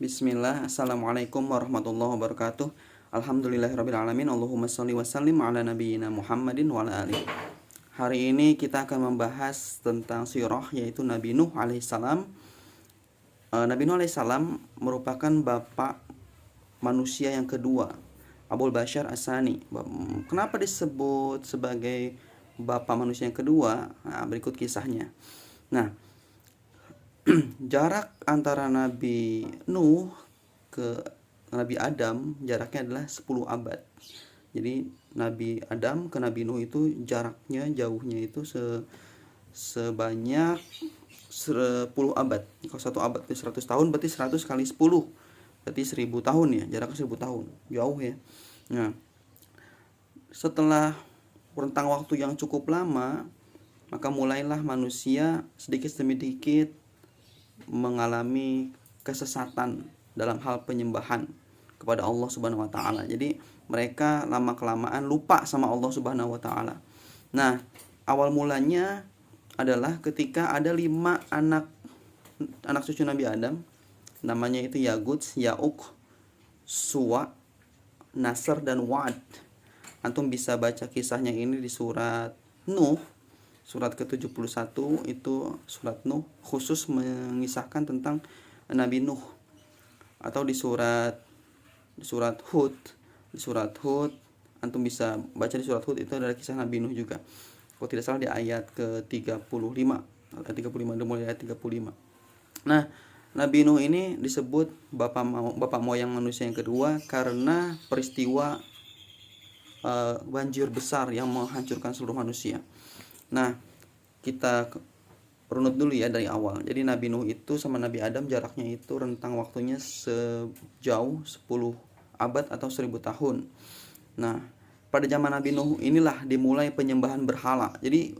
Bismillah, Assalamualaikum warahmatullahi wabarakatuh. Alhamdulillahirrabbilalamin. Allahumma sholli wa sallim ala nabiyyina Muhammadin wa ala alihi. Hari ini kita akan membahas tentang sirah, yaitu Nabi Nuh alaihissalam. Nabi Nuh alaihissalam merupakan bapak manusia yang kedua, Abul Bashar As-Sani. Kenapa disebut sebagai bapak manusia yang kedua? Nah, berikut kisahnya. Nah, jarak antara Nabi Nuh ke Nabi Adam jaraknya adalah 10 abad. Jadi Nabi Adam ke Nabi Nuh itu jaraknya, jauhnya itu sebanyak 10 abad. Kalau 1 abad itu 100 tahun, berarti 100 kali 10 berarti 1000 tahun ya, jaraknya 1000 tahun. Jauh ya. Nah, setelah rentang waktu yang cukup lama, maka mulailah manusia sedikit demi sedikit mengalami kesesatan dalam hal penyembahan kepada Allah Subhanahu wa taala. Jadi mereka lama kelamaan lupa sama Allah Subhanahu wa taala. Nah, awal mulanya adalah ketika ada 5 anak cucu Nabi Adam, namanya itu Yagud, Ya'uq, Suwa, Nasr dan Wa'ad. Antum bisa baca kisahnya ini di surat Nuh. Surat ke-71 itu surat Nuh, khusus mengisahkan tentang Nabi Nuh. Atau di surat Hud, antum bisa baca di surat Hud, itu adalah kisah Nabi Nuh juga. Kalau tidak salah di ayat ke-35, mulai ayat 35. Nah, Nabi Nuh ini disebut bapak moyang manusia yang kedua karena peristiwa banjir besar yang menghancurkan seluruh manusia. Nah, kita runut dulu ya dari awal. Jadi Nabi Nuh itu sama Nabi Adam jaraknya itu rentang waktunya sejauh 10 abad atau 1000 tahun. Nah, pada zaman Nabi Nuh inilah dimulai penyembahan berhala. Jadi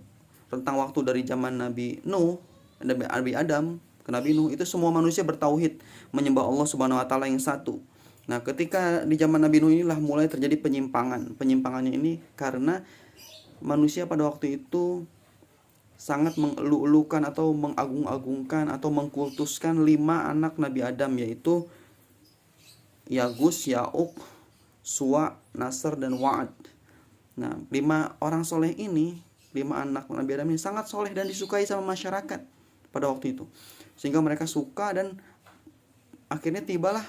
rentang waktu dari zaman Nabi Nuh, Nabi Adam ke Nabi Nuh itu semua manusia bertauhid, menyembah Allah Subhanahu wa taala yang satu. Nah, ketika di zaman Nabi Nuh inilah mulai terjadi penyimpangan. Penyimpangannya ini karena manusia pada waktu itu sangat mengeluh-elukan atau mengagung-agungkan atau mengkultuskan 5 anak Nabi Adam, yaitu Yagus, Ya'uq, Suwa, Nasr dan Wa'ad. Nah, 5 orang soleh ini, 5 anak Nabi Adam ini sangat soleh dan disukai sama masyarakat pada waktu itu, sehingga mereka suka, dan akhirnya tibalah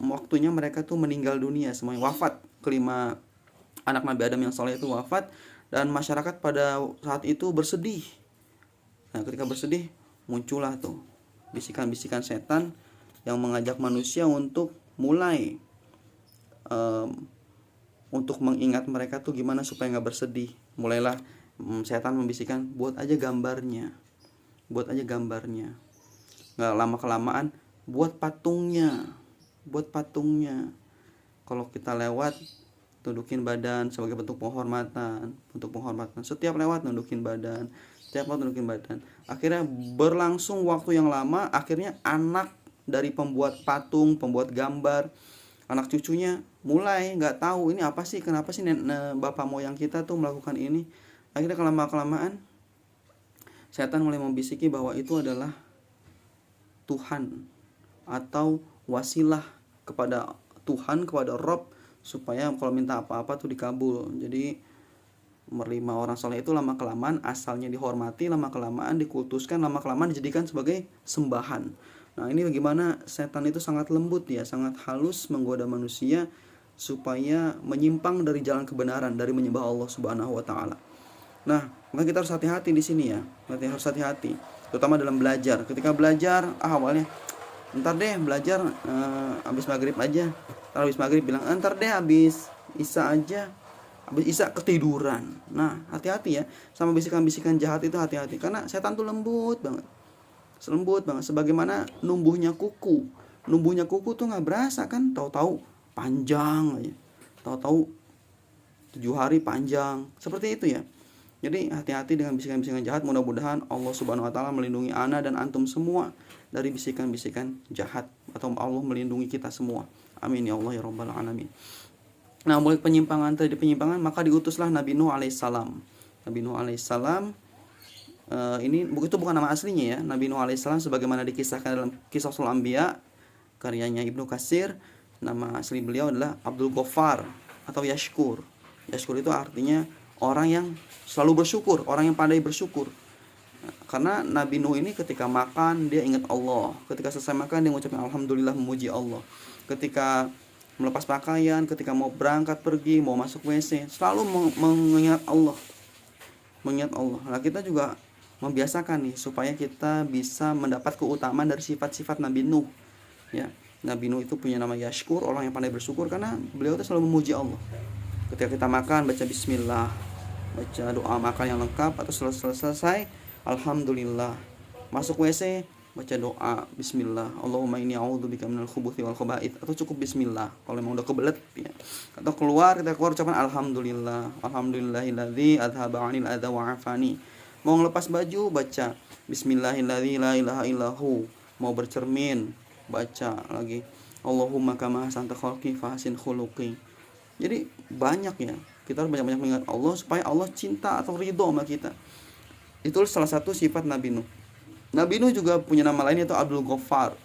waktunya mereka tuh meninggal dunia, semuanya wafat. Kelima anak Nabi Adam yang soleh itu wafat, dan masyarakat pada saat itu bersedih. Nah, ketika bersedih, muncullah tuh bisikan-bisikan setan yang mengajak manusia untuk mulai untuk mengingat mereka tuh gimana supaya nggak bersedih. Mulailah setan membisikkan, buat aja gambarnya. Nggak lama kelamaan, buat patungnya. Kalau kita lewat, tundukin badan sebagai bentuk penghormatan. Setiap lewat nundukin badan. Akhirnya berlangsung waktu yang lama, akhirnya anak dari pembuat patung, pembuat gambar, anak cucunya mulai nggak tahu ini apa sih, kenapa sih bapak moyang kita tuh melakukan ini. Akhirnya kelamaan setan mulai membisiki bahwa itu adalah Tuhan atau wasilah kepada Tuhan, kepada Rob, supaya kalau minta apa-apa tuh dikabul. Jadi 5 orang soleh itu lama kelamaan asalnya dihormati, lama kelamaan dikultuskan, lama kelamaan dijadikan sebagai sembahan. Nah, ini bagaimana setan itu sangat lembut ya, sangat halus menggoda manusia supaya menyimpang dari jalan kebenaran, dari menyembah Allah Subhanahu wa taala. Nah, maka kita harus hati-hati di sini ya. Harus hati-hati, terutama dalam belajar. Ketika belajar, awalnya ntar deh belajar habis maghrib aja. Habis maghrib bilang ntar deh habis isya aja. Habis isya ketiduran. Nah, hati-hati ya sama bisikan-bisikan jahat itu, hati-hati, karena setan tuh lembut banget. Sebagaimana numbuhnya kuku tuh nggak berasa kan, tahu-tahu panjang aja, tahu-tahu 7 hari panjang, seperti itu ya. Jadi hati-hati dengan bisikan-bisikan jahat. Mudah-mudahan Allah Subhanahu wa taala melindungi ana dan antum semua dari bisikan-bisikan jahat, atau Allah melindungi kita semua. Amin ya Allah ya rabbal alamin. Nah, mulai terjadi penyimpangan, maka diutuslah Nabi Nuh alaihissalam. Ini itu bukan nama aslinya ya. Nabi Nuh alaihissalam sebagaimana dikisahkan dalam Qishasul Anbiya karyanya Ibnu Katsir. Nama asli beliau adalah Abdul Ghaffar atau Yashkur. Yashkur itu artinya orang yang selalu bersyukur, orang yang pandai bersyukur. Karena Nabi Nuh ini ketika makan dia ingat Allah, ketika selesai makan dia mengucapkan alhamdulillah, memuji Allah. Ketika melepas pakaian, ketika mau berangkat pergi, mau masuk WC, selalu mengingat Allah. Mengingat Allah. Nah, kita juga membiasakan nih supaya kita bisa mendapat keutamaan dari sifat-sifat Nabi Nuh. Ya, Nabi Nuh itu punya nama Yashkur, orang yang pandai bersyukur, karena beliau itu selalu memuji Allah. Ketika kita makan baca bismillah, baca doa makan yang lengkap, atau selesai alhamdulillah. Masuk WC baca doa bismillah, Allahumma inni a'udzubika minal khubuthi wal khaba'ith, atau cukup bismillah kalau memang udah kebelet ya. Atau kita keluar ucapan alhamdulillah, alhamdulillahilladzi adhaba 'anil adza wa 'afani. Mau ngelepas baju baca bismillahilladzi la ilaha illahu. Mau bercermin baca lagi Allahumma kama ahsanta khalqi fahsin khuluqi. Jadi banyak ya, kita harus banyak-banyak mengingat Allah supaya Allah cinta atau ridho sama kita. Itu salah satu sifat Nabi Nuh. Nabi Nuh juga punya nama lain yaitu Abdul Ghaffar,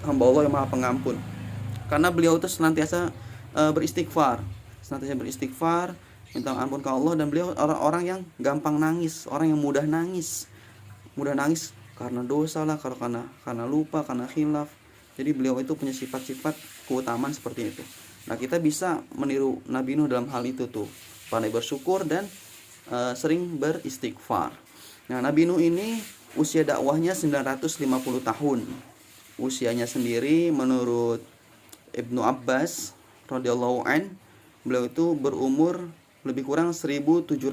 hamba Allah yang maha pengampun. Karena beliau itu senantiasa beristighfar, minta ampun ke Allah, dan beliau orang-orang yang gampang nangis, orang yang mudah nangis karena dosa lah, karena lupa, karena khilaf. Jadi beliau itu punya sifat-sifat keutamaan seperti itu. Nah, kita bisa meniru Nabi Nuh dalam hal itu tuh, pandai bersyukur dan sering beristighfar. Nah, Nabi Nuh ini usia dakwahnya 950 tahun. Usianya sendiri menurut Ibnu Abbas radhiyallahu an, beliau itu berumur lebih kurang 1780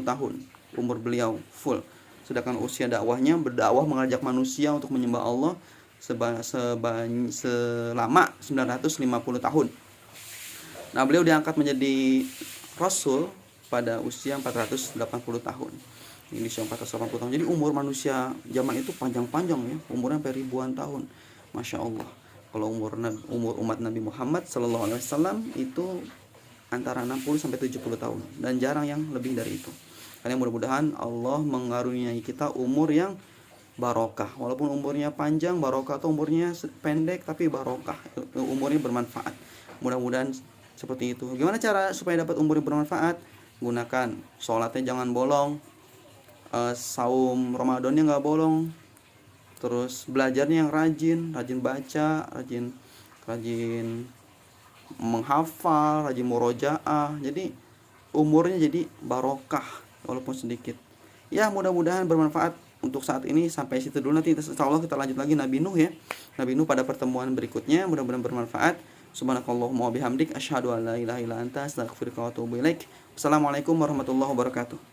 tahun. Umur beliau full. Sedangkan usia dakwahnya berdakwah mengajak manusia untuk menyembah Allah selama 950 tahun. Nah, beliau diangkat menjadi rasul pada usia 480 tahun. Ini usia 480 tahun. Jadi umur manusia zaman itu panjang-panjang ya, umurnya sampai ribuan tahun. Masya Allah. Kalau umur umat Nabi Muhammad SAW itu antara 60 sampai 70 tahun, dan jarang yang lebih dari itu. Karena mudah-mudahan Allah mengaruniai kita umur yang barokah. Walaupun umurnya panjang barokah, atau umurnya pendek tapi barokah, umurnya bermanfaat. Mudah-mudahan seperti itu. Gimana cara supaya dapat umur yang bermanfaat? Gunakan sholatnya jangan bolong, saum Ramadannya nggak bolong, terus belajarnya yang rajin baca, rajin menghafal, rajin murojaah. Jadi umurnya jadi barokah walaupun sedikit. Ya, mudah-mudahan bermanfaat untuk saat ini. Sampai situ dulu, nanti insyaallah kita lanjut lagi Nabi Nuh ya. Nabi Nuh pada pertemuan berikutnya, mudah-mudahan bermanfaat. Subhanakallahumma wa bihamdik asyhadu an la ilaha illa anta astaghfiruka wa atubu ilaik. Assalamualaikum warahmatullahi wabarakatuh.